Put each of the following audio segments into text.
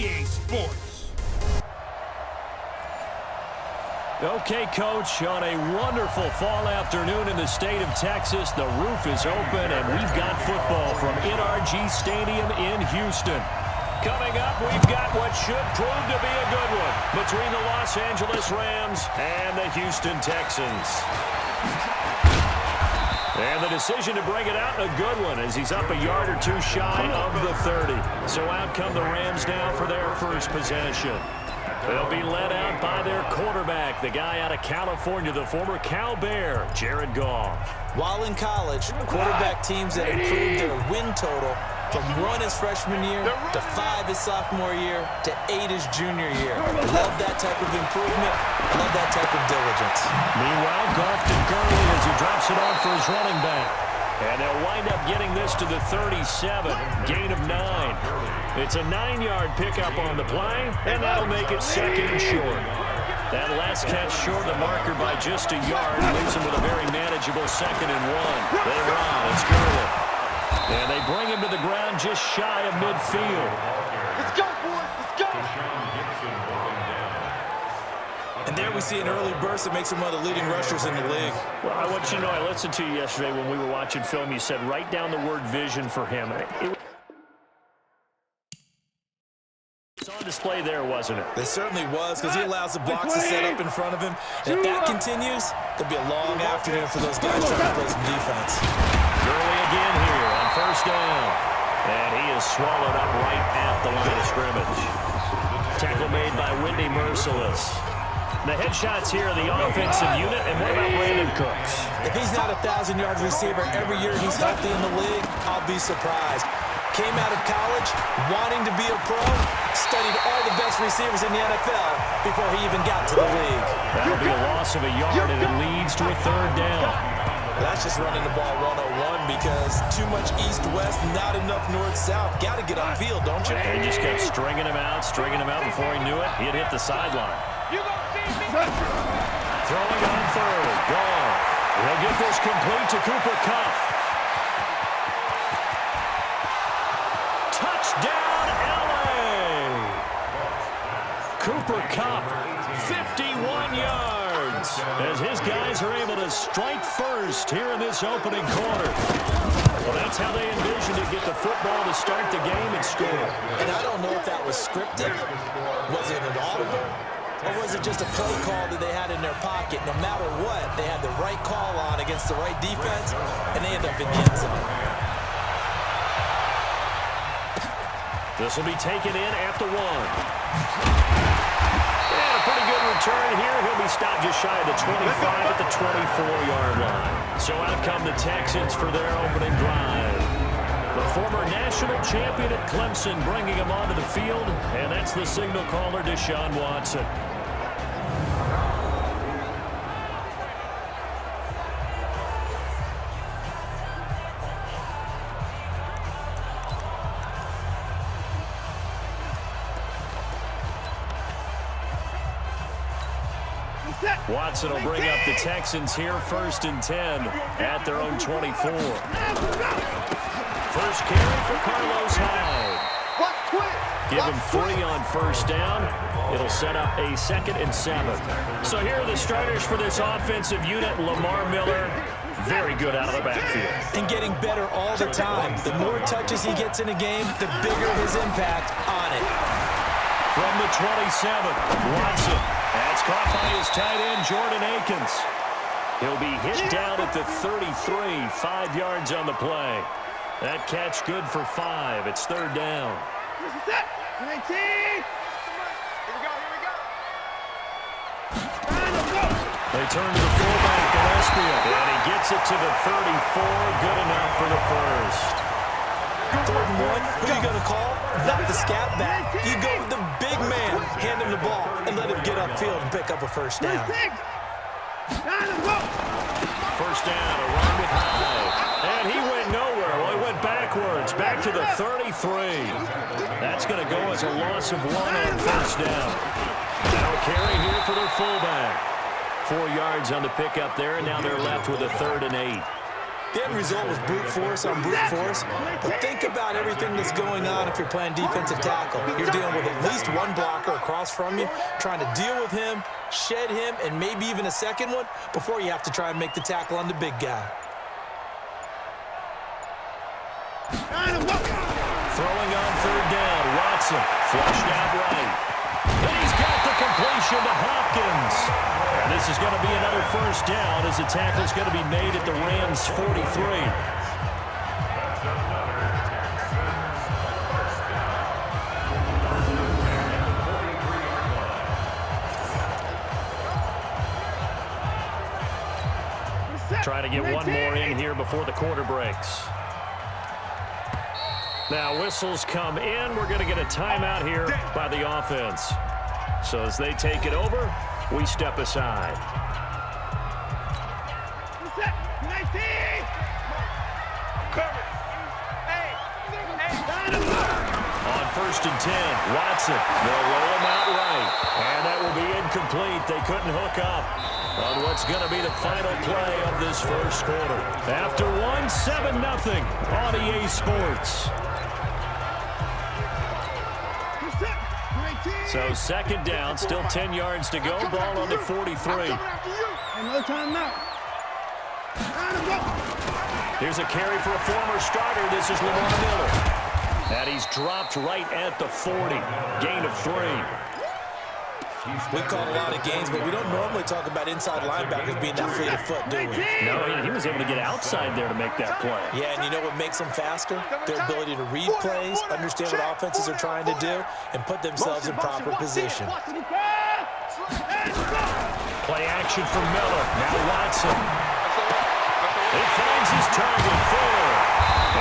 EA Sports. Okay, Coach, on a wonderful fall afternoon in the state of Texas, the roof is open, and we've got football from NRG Stadium in Houston. Coming up, we've got what should prove to be a good one between the Los Angeles Rams and the Houston Texans. And the decision to bring it out, a good one, as he's up a yard or two shy of the 30. So out come the Rams now for their first possession. They'll be led out by their quarterback, the guy out of California, the former Cal Bear, Jared Goff. While in college, quarterback teams that improved their win total from 1 his freshman year to 5 his sophomore year to 8 his junior year. Love that type of improvement. Love that type of diligence. Meanwhile, Goff to Gurley as he drops it off for his running back. And they'll wind up getting this to the 37, gain of 9. It's a 9-yard pickup on the play, and that'll make it second and short. That last catch short of the marker by just a yard leaves him with a very manageable 2nd and 1. Later on, it's Gurley. And they bring him to the ground just shy of midfield. Let's go, boys. Let's go. And there we see an early burst that makes him one of the leading rushers in the league. Well, I want you to know, I listened to you yesterday when we were watching film. You said write down the word vision for him. It's on display there, wasn't it? It certainly was, because he allows the blocks to set up in front of him. And if that continues, it'll be a long afternoon for those guys trying to play some defense. Gurley again here on first down. And he is swallowed up right at the line of scrimmage. Tackle made by Whitney Merciless. The headshots here are the offensive unit. And what about Brandon Cooks? If he's not a 1,000-yard receiver every year he's healthy in the league, I'll be surprised. Came out of college wanting to be a pro, studied all the best receivers in the NFL before he even got to the league. That'll be a loss of a yard, and it leads to a 3rd down. That's just running the ball 101 because too much east-west, not enough north-south. Got to get on field, don't you? And he just kept stringing him out before he knew it. He'd hit the sideline. Throwing on 3rd. Goff. He'll get this complete to Cooper Kupp. Touchdown, L.A. Cooper Kupp, 51 yards, as his guys are able to strike first here in this opening quarter. Well, that's how they envisioned to get the football to start the game and score. And I don't know if that was scripted. Was it an audible? Or was it just a play call that they had in their pocket? No matter what, they had the right call on against the right defense, and they end up in the end zone. This will be taken in at the 1. And a pretty good return here. He'll be stopped just shy of the 25 at the 24-yard line. So out come the Texans for their opening drive. The former national champion at Clemson bringing him onto the field, and that's the signal caller, Deshaun Watson. Watson will bring up the Texans here, 1st and 10 at their own 24. First carry for Carlos Hyde. Give him 3 on first down. It'll set up a 2nd and 7. So here are the starters for this offensive unit. Lamar Miller, very good out of the backfield. And getting better all the time. The more touches he gets in a game, the bigger his impact on it. From the 27, Watson. That's caught by his tight end, Jordan Akins. He'll be hit down at the 33, 5 yards on the play. That catch good for 5. It's 3rd down. 19. Here we go. They turn to the fullback, Gillespie, and he gets it to the 34. Good enough for the first. 3rd and 1, who are you going to call? Not the scat back. You go with the big man, hand him the ball, and let him get upfield and pick up a first down. First down, a run with Hyde. And he went nowhere. Well, he went backwards, back to the 33. That's going to go as a loss of 1 on first down. Now carry here for their fullback. 4 yards on the pickup there, and now they're left with a 3rd and 8. The end result was brute force on brute force. But think about everything that's going on if you're playing defensive tackle. You're dealing with at least one blocker across from you, trying to deal with him, shed him, and maybe even a second one before you have to try and make the tackle on the big guy. Throwing on third down, Watson, flushed out right. And he's got the completion to Hopkins. And this is going to be another first down as the tackle's going to be made at the Rams' 43. Trying to get one more in here before the quarter breaks. Now whistles come in. We're going to get a timeout here by the offense. So as they take it over, we step aside. On first and 10, Watson. They'll roll him out right. And that will be incomplete. They couldn't hook up on what's going to be the final play of this first quarter. After one, 7-0 on EA Sports. So second down, still 10 yards to go. Ball on the 43. No timeout. Here's a carry for a former starter. This is Lamar Miller. And he's dropped right at the 40. Gain of 3. We call a lot of games, but we don't normally talk about inside linebackers being that fleet of foot, do we? No, he was able to get outside there to make that play. Yeah, and you know what makes them faster? Their ability to read plays, understand what offenses are trying to do, and put themselves in proper position. Play action for Miller. Now Watson. He finds his target there.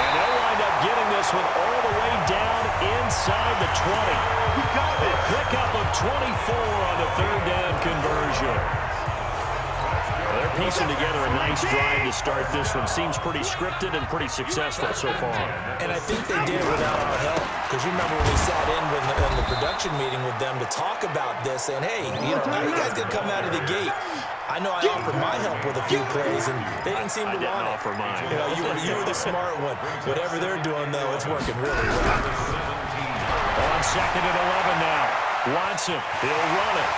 And they'll wind up getting this one all the way down inside the 20. A pickup of 24 on the third down conversion. They're piecing together a nice drive to start this one. Seems pretty scripted and pretty successful so far. And I think they did without our help. Because you remember when we sat in the production meeting with them to talk about this, and hey, how you guys gonna come out of the gate? I know I offered my help with a few plays, and they didn't seem to want it. I didn't offer mine. You were the smart one. Whatever they're doing, though, it's working really well. On second and 11 now. Watson, he'll run it.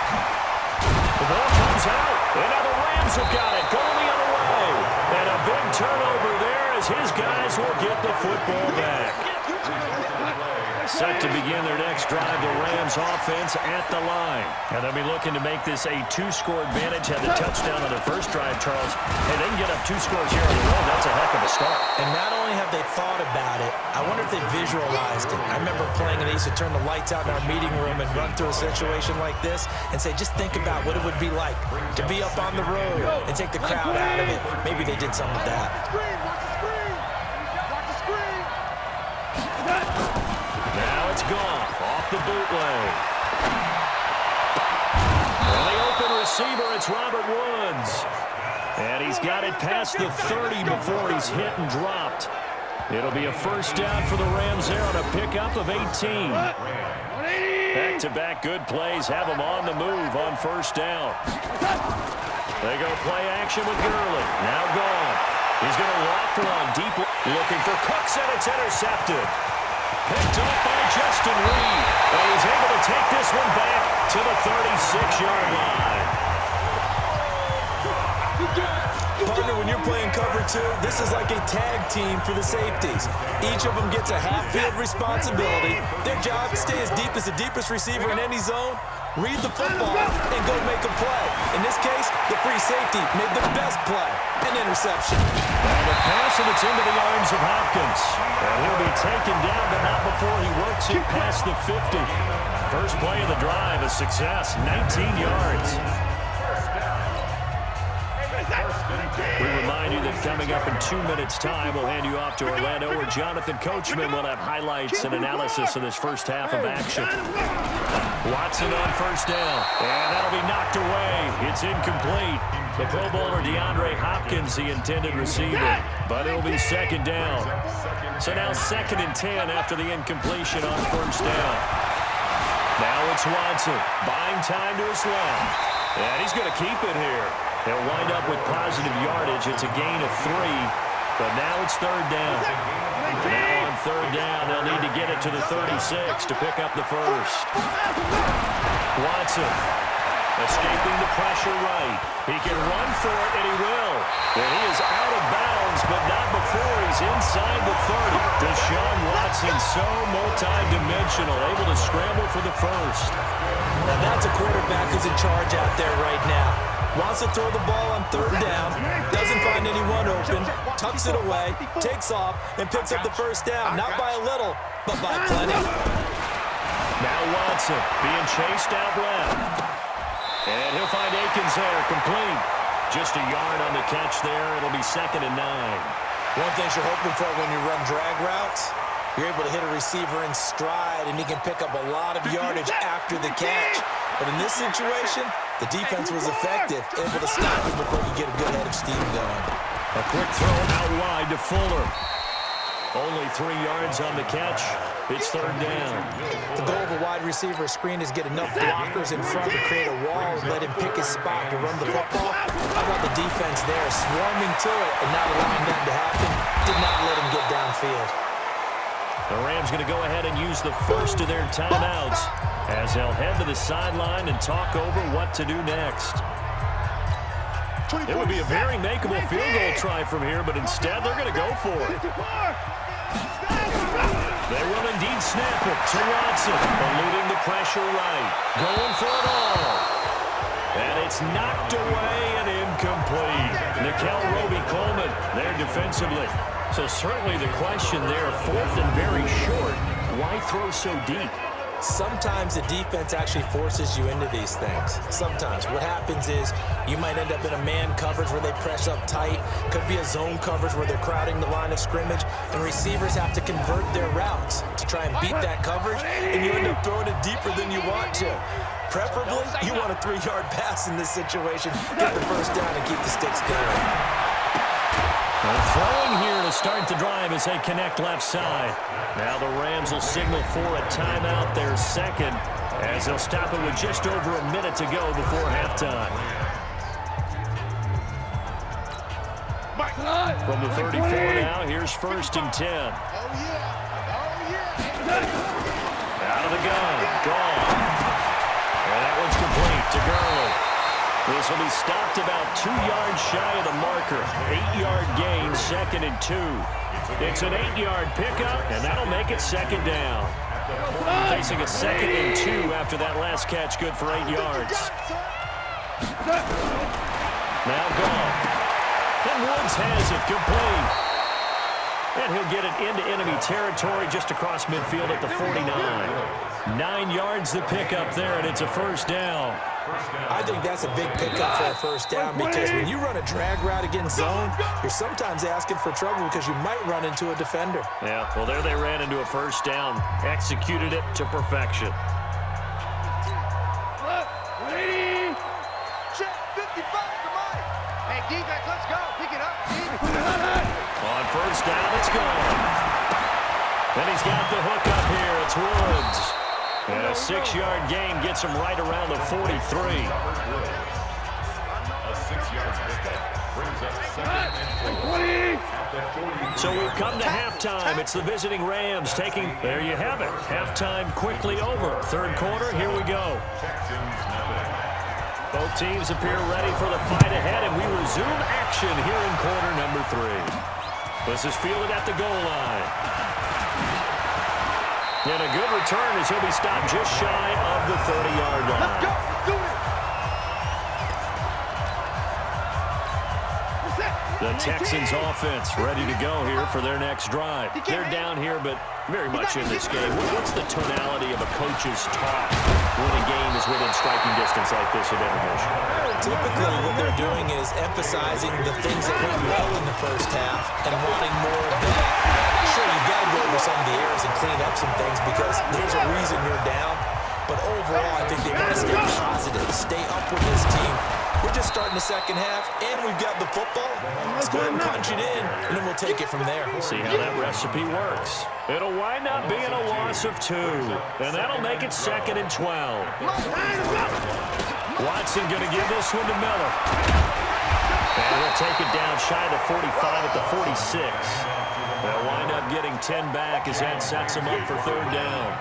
The ball comes out, and now the Rams have got it, going the other way. And a big turnover there as his guys will get the football back. Set to begin their next drive, the Rams offense at the line. And they'll be looking to make this a 2-score advantage. Had the touchdown on their first drive, Charles. Hey, they can get up 2 scores here on the road. That's a heck of a start. And not only have they thought about it, I wonder if they visualized it. I remember playing and they used to turn the lights out in our meeting room and run through a situation like this and say, just think about what it would be like to be up on the road and take the crowd out of it. Maybe they did some of that. Now it's Goff off the bootleg. And the open receiver, it's Robert Woods. And he's got it past the 30 before he's hit and dropped. It'll be a first down for the Rams there on a pickup of 18. Back-to-back good plays have them on the move on first down. They go play action with Gurley. Now Goff. He's going to loft one deep, looking for Cooks, and it's intercepted. Picked up by Justin Reed. And he's able to take this one back to the 36-yard line. Partner, when you're playing cover 2, this is like a tag team for the safeties. Each of them gets a half-field responsibility. Their job is to stay as deep as the deepest receiver in any zone, read the football, and go make a play. In this case, the free safety made the best play, an interception. And the pass, and it's into the arms of Hopkins. And he'll be taken down, but not before he works it past the 50. First play of the drive, a success, 19 yards. We remind you that coming up in 2 minutes' time, we'll hand you off to Orlando, where Jonathan Coachman will have highlights and analysis of this first half of action. Watson on first down, and that'll be knocked away. It's incomplete. The Pro Bowler DeAndre Hopkins, the intended receiver, but it'll be second down. So now 2nd and 10 after the incompletion on first down. Now it's Watson, buying time to his left, and he's going to keep it here. They'll wind up with positive yardage. It's a gain of 3. But now it's third down. Now on third down, they'll need to get it to the 36 to pick up the first. Watson escaping the pressure right. He can run for it, and he will. And he is out of bounds, but not before he's inside the 30. Deshaun Watson, so multi-dimensional, able to scramble for the first. Now that's a quarterback who's in charge out there right now. Wants to throw the ball on third down, doesn't find anyone open, tucks it away, takes off, and picks up the first down. Not by a little, but by plenty. Now Watson being chased out left. And he'll find Akins there, complete. Just a yard on the catch there. It'll be 2nd and 9. One thing you're hoping for when you run drag routes, you're able to hit a receiver in stride, and he can pick up a lot of yardage after the catch. But in this situation, the defense was effective, able to stop him before he get a good head of steam going. A quick throw out wide to Fuller. Only 3 yards on the catch. It's third down. The goal of a wide receiver screen is get enough blockers in front to create a wall and let him pick his spot to run the football. How about the defense there, swarming to it and not allowing that to happen? Did not let him get downfield. The Rams going to go ahead and use the first of their timeouts as they'll head to the sideline and talk over what to do next. It would be a very makeable field goal try from here, but instead they're going to go for it. They will indeed snap it to Watson, eluding the pressure right. Going for it all. And it's knocked away and incomplete. Nikel Roby-Coleman there defensively. So certainly the question there, 4th and very short. Why throw so deep? Sometimes the defense actually forces you into these things. Sometimes. What happens is you might end up in a man coverage where they press up tight. Could be a zone coverage where they're crowding the line of scrimmage, and receivers have to convert their routes to try and beat that coverage, and you end up throwing it deeper than you want to. Preferably, you want a 3-yard pass in this situation. Get the first down and keep the sticks going. They're throwing here to start the drive as they connect left side. Now the Rams will signal for a timeout, their second, as they'll stop it with just over a minute to go before halftime. From the 34 now, here's 1st and 10. Out of the gun, gone. And that one's complete to Gurley. This will be stopped about 2 yards shy of the marker. 8-yard gain, 2nd and 2. It's an 8-yard pickup, and that'll make it 2nd down. Facing a 2nd and 2 after that last catch, good for 8 yards. Now gone. And Woods has it complete. And he'll get it into enemy territory just across midfield at the 49. 9 yards the pickup there, and it's a first down. I think that's a big pickup for a first down because when you run a drag route against zone, you're sometimes asking for trouble because you might run into a defender. Yeah, well, there they ran into a first down. Executed it to perfection. Ready? Check 55, come on. Hey, defense, let's go. Pick it up. On first down, it's gone. And he's got the hook up here. It's Woods. And a 6-yard gain gets him right around the 43. A 6-yard pickup brings us 2nd and 4. So we've come to halftime. It's the visiting Rams taking, there you have it. Halftime quickly over. Third quarter, here we go. Both teams appear ready for the fight ahead, and we resume action here in quarter number 3. This is fielded at the goal line. And a good return as he'll be stopped just shy of the 30-yard line. Let's go. Do it. The Texans offense ready to go here for their next drive. They're down here, but very much in this game. What's the tonality of a coach's talk when a game is within striking distance like this at intermission? Typically, what they're doing is emphasizing the things that went well in the first half and wanting more of that. Sure, you've got to go over some of the errors and clean up some things because there's a reason you're down. But overall, I think they want to stay positive, stay up with this team. We're just starting the second half, and we've got the football. Let's go ahead and punch it in, and then we'll take it from there. See how that recipe works. It'll wind up being a loss of 2, and that'll make it 2nd and 12. Watson going to give this one to Miller. And he'll take it down shy of the 45 at the 46. They'll wind up getting 10 back as that sets them up for third down.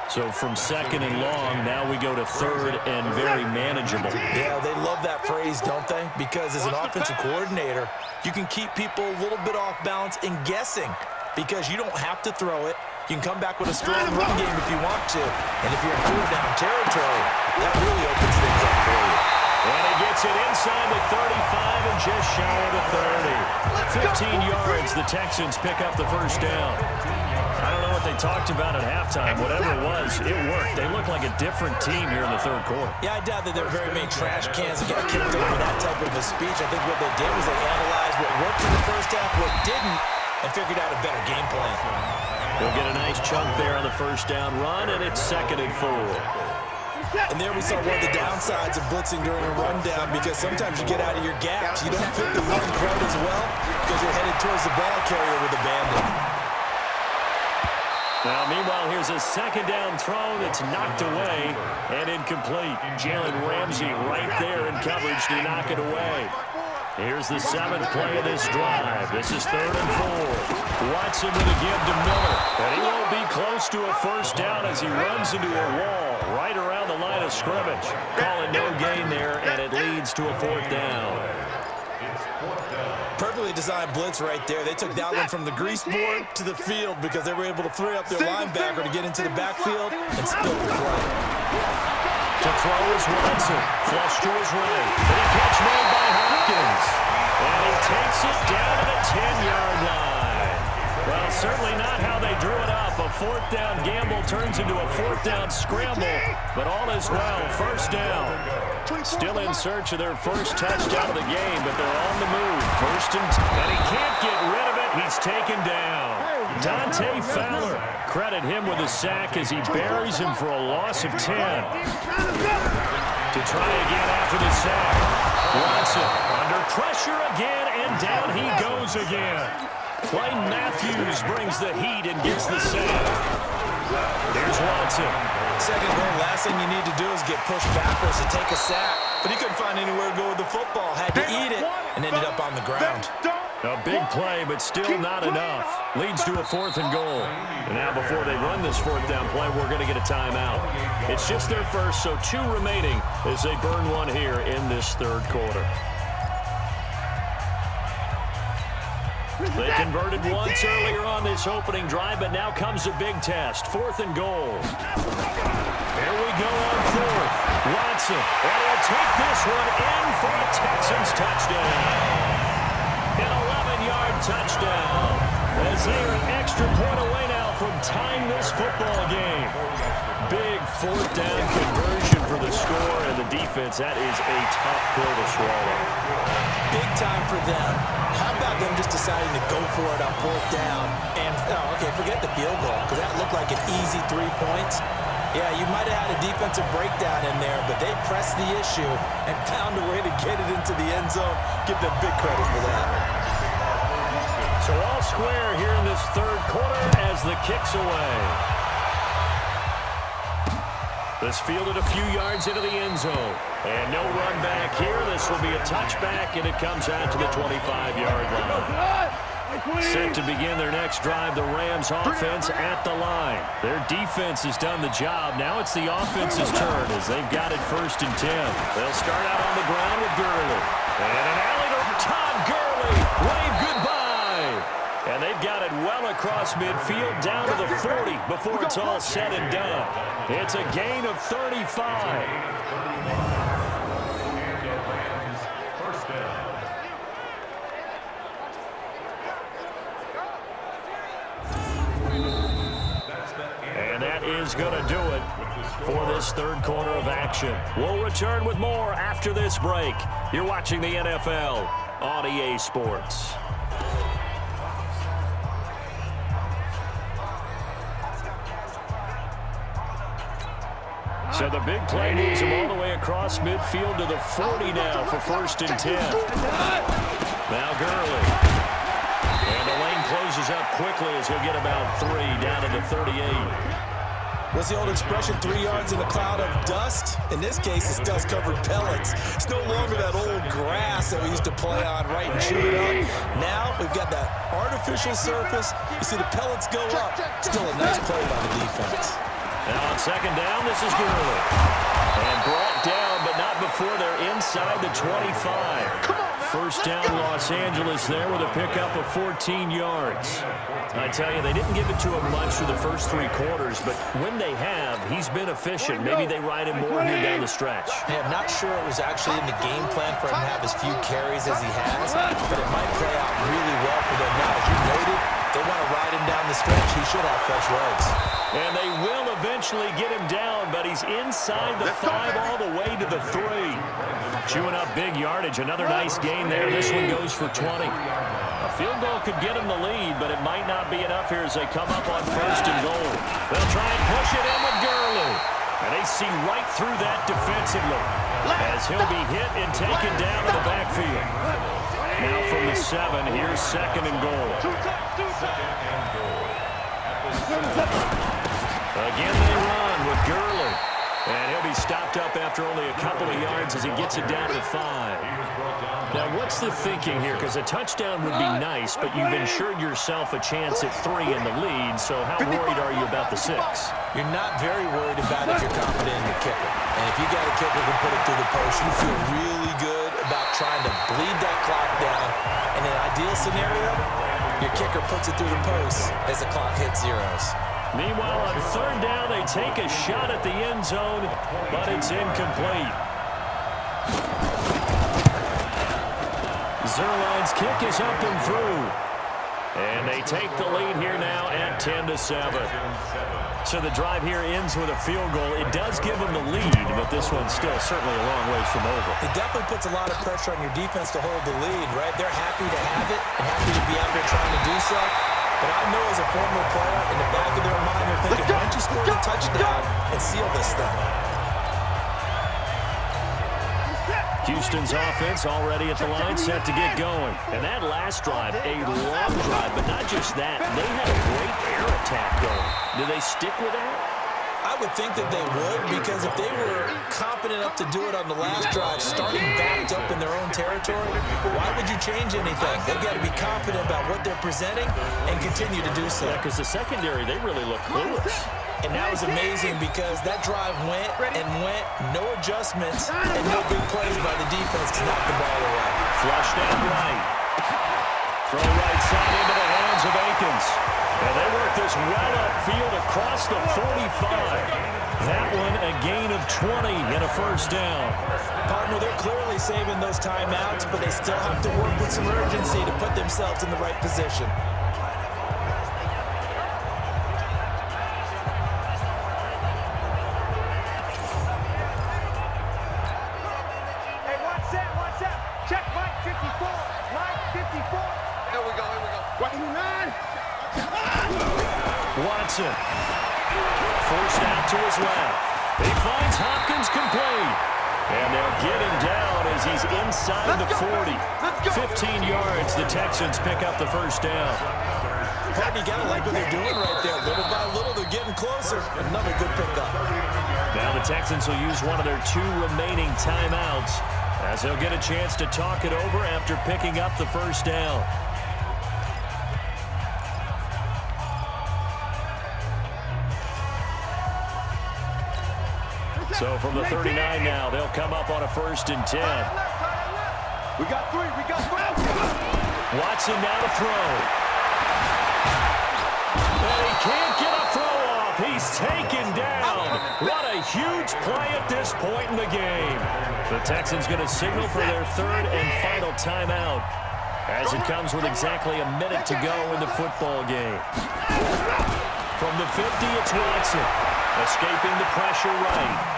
So from second and long, now we go to third and very manageable. Yeah, they love that phrase, don't they? Because as an offensive coordinator, you can keep people a little bit off balance and guessing because you don't have to throw it. You can come back with a strong run game if you want to. And if you're in third down territory, that really opens things up for you. And he gets it inside the 35 and just shy of the 30. 15 yards, the Texans pick up the first down. I don't know what they talked about at halftime. Whatever it was, it worked. They look like a different team here in the third quarter. Yeah, I doubt that there are very many trash cans that got kicked over that type of a speech. I think what they did was they analyzed what worked in the first half, what didn't, and figured out a better game plan. They'll get a nice chunk there on the first down run, and it's 2nd and 4. And there we saw one of the downsides of blitzing during a rundown because sometimes you get out of your gaps. You don't fit the run crowd as well because you're headed towards the ball carrier with a bandit. Now, meanwhile, here's a second down throw that's knocked away and incomplete. Jalen Ramsey right there in coverage to knock it away. Here's the 7th play of this drive. This is 3rd and 4. Watson with a give to Miller. And he won't be close to a first down as he runs into a wall right around the line of scrimmage. Calling no gain there, and it leads to a 4th down. Perfectly designed blitz right there. They took that one from the grease board to the field because they were able to free up their linebacker to get into the backfield and split the play. To throw is Watson. Flush to his right. Big catch made by Hopkins. And he takes it down to the 10-yard line. Well, certainly not how they drew it up. A 4th down gamble turns into a 4th down scramble. But all is well. First down. Still in search of their first touchdown of the game, but they're on the move. First and he can't get rid of it. He's taken down. Dante Fowler. Credit him with a sack as he buries him for a loss of 10. To try again after the sack. Watson under pressure again, and down he goes again. Clay Matthews brings the heat and gets the sack. Here's Watson. Second goal, last thing you need to do is get pushed backwards to take a sack. But he couldn't find anywhere to go with the football. Had to eat it and ended up on the ground. A big play, but still not enough. Leads to a 4th and goal. And now before they run this 4th down play, we're going to get a timeout. It's just their first, so 2 remaining as they burn one here in this third quarter. They converted once earlier on this opening drive, but now comes a big test. 4th and goal. Here we go on 4th. Watson, and he'll take this one in for a Texans touchdown. An 11-yard touchdown. As they are an extra point away now from tying this football game. Big 4th down conversion for the score, and the defense, that is a tough pill to swallow. Big time for them. How about them just deciding to go for it on 4th down? And, okay, forget the field goal, because that looked like an easy 3 points. Yeah, you might have had a defensive breakdown in there, but they pressed the issue and found a way to get it into the end zone. Give them big credit for that. So all square here in this third quarter as the kick's away. This fielded a few yards into the end zone. And no run back here. This will be a touchback, and it comes out to the 25-yard line. Set to begin their next drive, the Rams offense at the line. Their defense has done the job. Now it's the offense's turn as they've got it 1st and 10. They'll start out on the ground with Gurley. And an alley to Todd Gurley. Wave goodbye. And they've got it well across midfield down to the 40 before it's all said and done. It's a gain of 35. And that is going to do it for this third quarter of action. We'll return with more after this break. You're watching the NFL on EA Sports. So the big play moves him all the way across midfield to the 40 now for 1st and 10. Now Gurley. And the lane closes up quickly as he'll get about 3 down to the 38. What's the old expression, 3 yards in a cloud of dust? In this case, it's dust-covered pellets. It's no longer that old grass that we used to play on, right, and chew it up. Now we've got that artificial surface. You see the pellets go up. Still a nice play by the defense. Now on second down, this is Gurley. And brought down, but not before they're inside the 25. First down, Los Angeles there with a pickup of 14 yards. I tell you, they didn't give it to him much through the first 3 quarters, but when they have, he's been efficient. Maybe they ride him more here down the stretch. Hey, I'm not sure it was actually in the game plan for him to have as few carries as he has, but it might play out really well for them now. As you noted, they want to ride him down the stretch. He should have fresh legs. And they will eventually get him down, but he's inside the 5 all the way to the 3. Chewing up big yardage. Another nice gain there. This one goes for 20. A field goal could get him the lead, but it might not be enough here as they come up on first and goal. They'll try and push it in with Gurley. And they see right through that defensively as he'll be hit and taken down to the backfield. Now from the 7, here's second and goal. Again they run with Gurley. And he'll be stopped up after only a couple of yards as he gets it down to 5. Now, what's the thinking here? Because a touchdown would be nice, but you've ensured yourself a chance at 3 in the lead, so how worried are you about the 6? You're not very worried about if you're confident in your kicker. And if you got a kicker who can put it through the post, you feel really good about trying to bleed that clock down. In an ideal scenario, your kicker puts it through the post as the clock hits zeros. Meanwhile, on third down, they take a shot at the end zone, but it's incomplete. Zerline's kick is up and through. And they take the lead here now at 10-7. So the drive here ends with a field goal. It does give them the lead, but this one's still certainly a long ways from over. It definitely puts a lot of pressure on your defense to hold the lead, right? They're happy to have it and happy to be out there trying to do so. But I know as a former player, in the back of their mind, they're thinking, why don't you score the touchdown and seal this thing? Houston's offense already at the line, set to get going. And that last drive, a long drive, but not just that. They had a great air attack going. Do they stick with that? I would think that they would, because if they were confident enough to do it on the last drive, starting backed up in their own territory, why would you change anything? They've got to be confident about what they're presenting and continue to do so. Yeah, because the secondary, they really look clueless. And that was amazing because that drive went and went, no adjustments, and no big plays by the defense to knock the ball away. Flushed out right. Throw right side into the hands of Akins. And they work this well upfield across the 45. That one a gain of 20 and a first down. Partner, they're clearly saving those timeouts, but they still have to work with some urgency to put themselves in the right position. Hey, one set. Check Mike 54. Mike 54. Here we go. What? 9. Watson. Forced out to his left. He finds Hopkins complete. And they'll get him down as he's inside the 40. 15 yards, the Texans pick up the first down. Partner, you got to like what they're doing right there. Little by little, they're getting closer. Another good pickup. Now the Texans will use one of their 2 remaining timeouts as they'll get a chance to talk it over after picking up the first down. So from the 39 now, they'll come up on a 1st and 10. We got 3. Watson now to throw. And he can't get a throw off. He's taken down. What a huge play at this point in the game. The Texans going to signal for their 3rd and final timeout as it comes with exactly a minute to go in the football game. From the 50, it's Watson. Escaping the pressure right.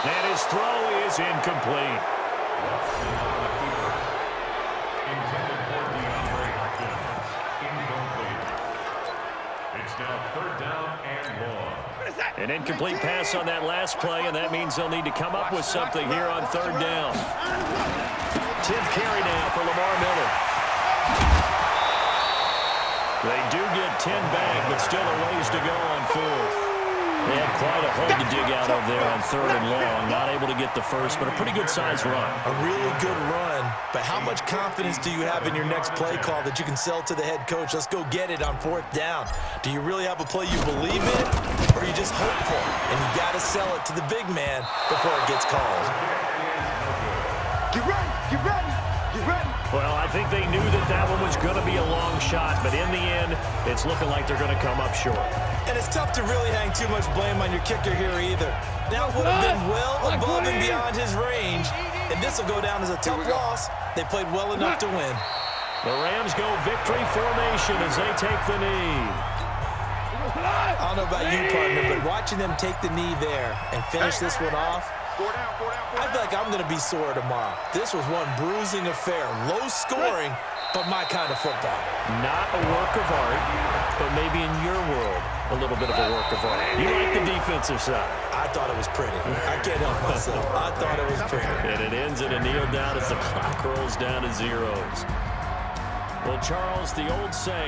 And his throw is incomplete. Intended for DeAndre Hopkins. Incomplete. It's now 3rd down and long. An incomplete pass on that last play, and that means they'll need to come up with something here on 3rd down. 10th carry now for Lamar Miller. They do get 10 back, but still a ways to go on 4th. They had quite a hole to dig out of there on 3rd and long. Not able to get the first, but a pretty good-sized run. A really good run, but how much confidence do you have in your next play call that you can sell to the head coach? Let's go get it on 4th down. Do you really have a play you believe in, or are you just hopeful? And you got to sell it to the big man before it gets called. Get ready, get ready, get ready. Well, I think they knew that that one was going to be a long shot, but in the end, it's looking like they're going to come up short. And it's tough to really hang too much blame on your kicker here either. That would have been well above and beyond his range, and this will go down as a tough loss. They played well enough to win. The Rams go victory formation as they take the knee. I don't know about you, partner, but watching them take the knee there and finish this one off, I feel like I'm going to be sore tomorrow. This was one bruising affair. Low scoring, but my kind of football. Not a work of art, but maybe in your world, a little bit of a work of art. You like the defensive side. I thought it was pretty. I can't help myself. I thought it was pretty. And it ends in a kneel down as the clock rolls down to zeros. Well, Charles, the old saying,